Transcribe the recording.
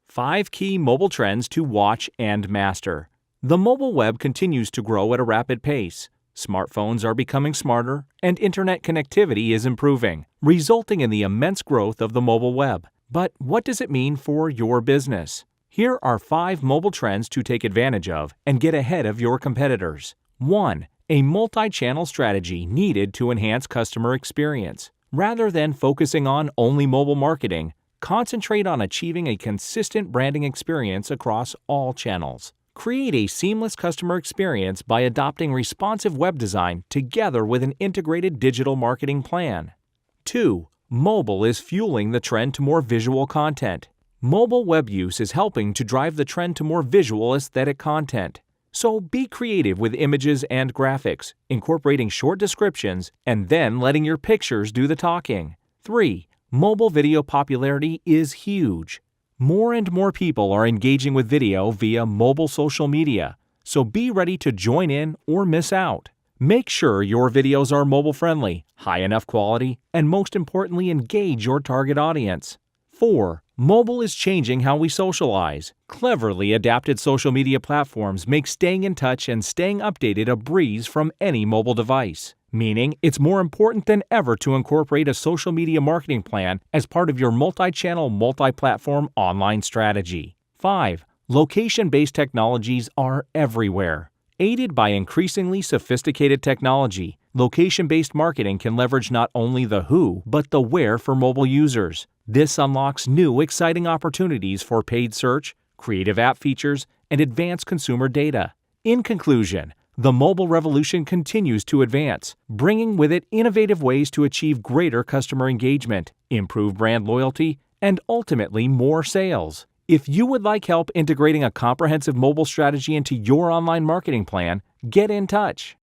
5 key mobile trends to watch and master. The mobile web continues to grow at a rapid pace. Smartphones are becoming smarter, and internet connectivity is improving, resulting in the immense growth of the mobile web. But what does it mean for your business? Here are 5 mobile trends to take advantage of and get ahead of your competitors. 1. A multi-channel strategy needed to enhance customer experience. Rather than focusing on only mobile marketing, concentrate on achieving a consistent branding experience across all channels. Create a seamless customer experience by adopting responsive web design together with an integrated digital marketing plan. 2. Mobile is fueling the trend to more visual content. Mobile web use is helping to drive the trend to more visual aesthetic content. So be creative with images and graphics, incorporating short descriptions and then letting your pictures do the talking. 3. Mobile video popularity is huge. More and more people are engaging with video via mobile social media, so be ready to join in or miss out. Make sure your videos are mobile-friendly, high enough quality, and most importantly, engage your target audience. 4. Mobile is changing how we socialize. Cleverly adapted social media platforms make staying in touch and staying updated a breeze from any mobile device, meaning it's more important than ever to incorporate a social media marketing plan as part of your multi-channel, multi-platform online strategy. 5. Location-based technologies are everywhere. Aided by increasingly sophisticated technology, location-based marketing can leverage not only the who, but the where for mobile users. This unlocks new, exciting opportunities for paid search, creative app features, and advanced consumer data. In conclusion, the mobile revolution continues to advance, bringing with it innovative ways to achieve greater customer engagement, improve brand loyalty, and ultimately more sales. If you would like help integrating a comprehensive mobile strategy into your online marketing plan, get in touch.